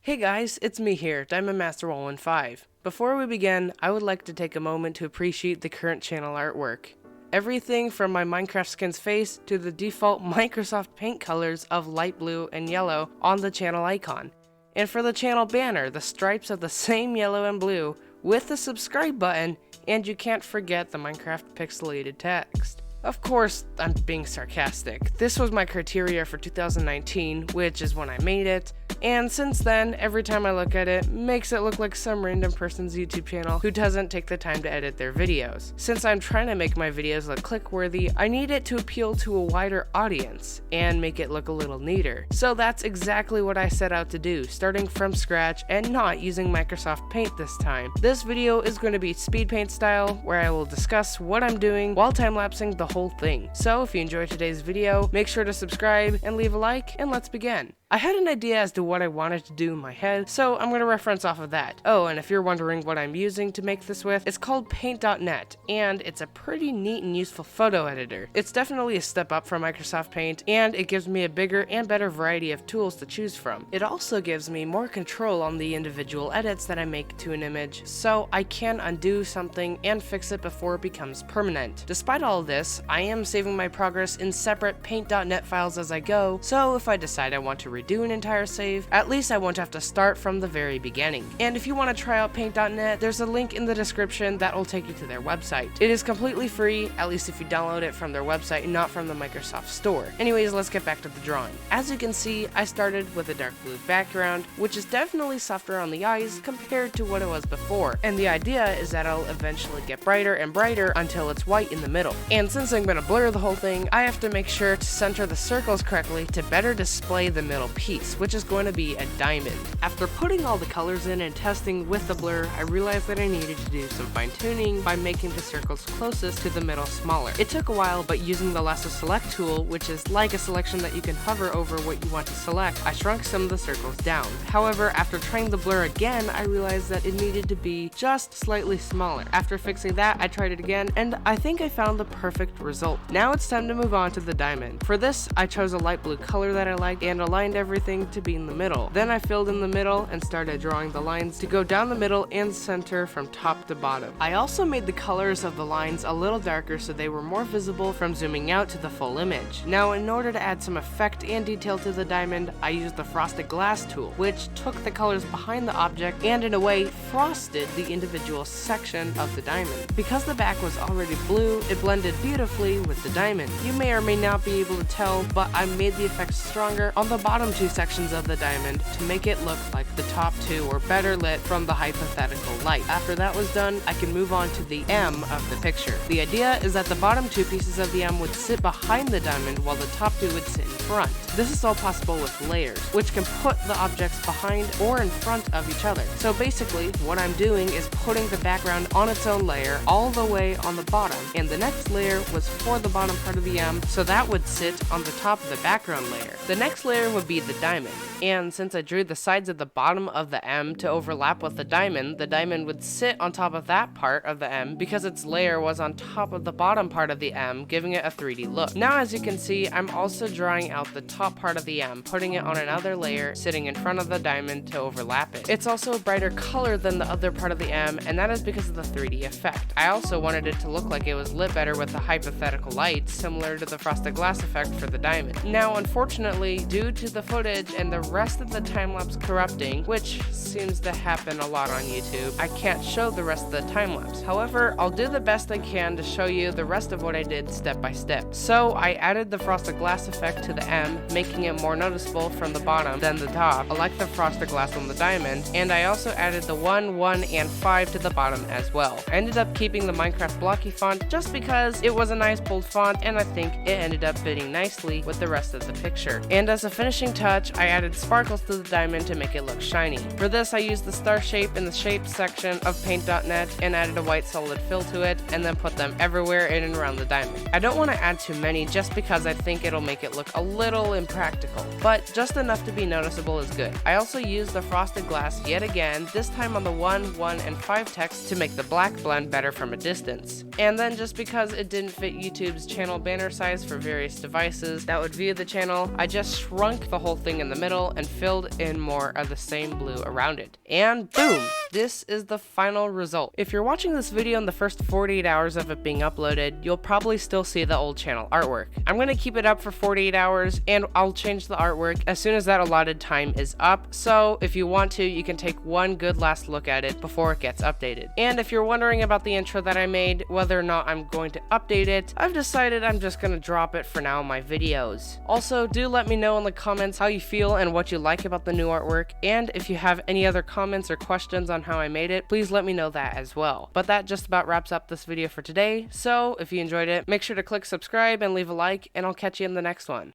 Hey guys, it's me here, Diamond Master 115. Before we begin, I would like to take a moment to appreciate the current channel artwork. Everything from my Minecraft skin's face to the default Microsoft Paint colors of light blue and yellow on the channel icon. And for the channel banner, the stripes of the same yellow and blue with the subscribe button, and you can't forget the Minecraft pixelated text. Of course, I'm being sarcastic. This was my criteria for 2019, which is when I made it, and since then, every time I look at it, makes it look like some random person's YouTube channel who doesn't take the time to edit their videos. Since I'm trying to make my videos look click-worthy, I need it to appeal to a wider audience and make it look a little neater. So that's exactly what I set out to do, starting from scratch and not using Microsoft Paint this time. This video is going to be speed paint style, where I will discuss what I'm doing while time-lapsing the whole thing. So if you enjoyed today's video, make sure to subscribe and leave a like, and let's begin. I had an idea as to what I wanted to do in my head, so I'm going to reference off of that. Oh, and if you're wondering what I'm using to make this with, it's called Paint.net, and it's a pretty neat and useful photo editor. It's definitely a step up from Microsoft Paint, and it gives me a bigger and better variety of tools to choose from. It also gives me more control on the individual edits that I make to an image, so I can undo something and fix it before it becomes permanent. Despite all of this, I am saving my progress in separate Paint.net files as I go, so if I decide I want to redo an entire save, at least I won't have to start from the very beginning. And if you want to try out Paint.net, there's a link in the description that will take you to their website. It is completely free, at least if you download it from their website and not from the Microsoft Store. Anyways, let's get back to the drawing. As you can see, I started with a dark blue background, which is definitely softer on the eyes compared to what it was before. And the idea is that it'll eventually get brighter and brighter until it's white in the middle. And since I'm going to blur the whole thing, I have to make sure to center the circles correctly to better display the middle piece, which is going to be a diamond. After putting all the colors in and testing with the blur, I realized that I needed to do some fine tuning by making the circles closest to the middle smaller. It took a while, but using the lasso select tool, which is like a selection that you can hover over what you want to select, I shrunk some of the circles down. However, after trying the blur again, I realized that it needed to be just slightly smaller. After fixing that, I tried it again, and I think I found the perfect result. Now it's time to move on to the diamond. For this, I chose a light blue color that I liked and aligned everything to be in the middle. Then I filled in the middle and started drawing the lines to go down the middle and center from top to bottom. I also made the colors of the lines a little darker so they were more visible from zooming out to the full image. Now, in order to add some effect and detail to the diamond, I used the frosted glass tool, which took the colors behind the object and in a way frosted the individual section of the diamond. Because the back was already blue, it blended beautifully with the diamond. You may or may not be able to tell, but I made the effect stronger on the bottom two sections of the diamond to make it look like the top two were better lit from the hypothetical light. After that was done, I can move on to the M of the picture. The idea is that the bottom two pieces of the M would sit behind the diamond while the top two would sit in front. This is all possible with layers, which can put the objects behind or in front of each other. So basically, what I'm doing is putting the background on its own layer all the way on the bottom, and the next layer was for the bottom part of the M, so that would sit on the top of the background layer. The next layer would be the diamond, and since I drew the sides of the bottom of the M to overlap with the diamond would sit on top of that part of the M because its layer was on top of the bottom part of the M, giving it a 3D look. Now, as you can see, I'm also drawing out the top part of the M, putting it on another layer, sitting in front of the diamond to overlap it. It's also a brighter color than the other part of the M, and that is because of the 3D effect. I also wanted it to look like it was lit better with the hypothetical light, similar to the frosted glass effect for the diamond. Now, unfortunately, due to the footage and the rest of the time-lapse corrupting, which seems to happen a lot on YouTube, I can't show the rest of the time-lapse. However, I'll do the best I can to show you the rest of what I did step by step. So I added the frosted glass effect to the M, making it more noticeable from the bottom than the top, like the frosted glass on the diamond, and I also added the 1, 1, and 5 to the bottom as well. I ended up keeping the Minecraft blocky font just because it was a nice bold font, and I think it ended up fitting nicely with the rest of the picture. And as a finishing touch, I added sparkles to the diamond to make it look shiny. For this, I used the star shape in the shape section of Paint.net and added a white solid fill to it, and then put them everywhere in and around the diamond. I don't want to add too many just because I think it'll make it look a little impractical, but just enough to be noticeable is good. I also used the frosted glass yet again, this time on the 1, 1, and 5 text to make the black blend better from a distance. And then just because it didn't fit YouTube's channel banner size for various devices that would view the channel, I just shrunk the whole thing in the middle and filled in more of the same blue around it. And boom! This is the final result. If you're watching this video in the first 48 hours of it being uploaded, you'll probably still see the old channel artwork. I'm going to keep it up for 48 hours and I'll change the artwork as soon as that allotted time is up, so if you want to, you can take one good last look at it before it gets updated. And if you're wondering about the intro that I made, whether or not I'm going to update it, I've decided I'm just going to drop it for now in my videos. Also, do let me know in the comments how you feel and what you like about the new artwork, and if you have any other comments or questions on how I made it, please let me know that as well. But that just about wraps up this video for today, so if you enjoyed it, make sure to click subscribe and leave a like, and I'll catch you in the next one.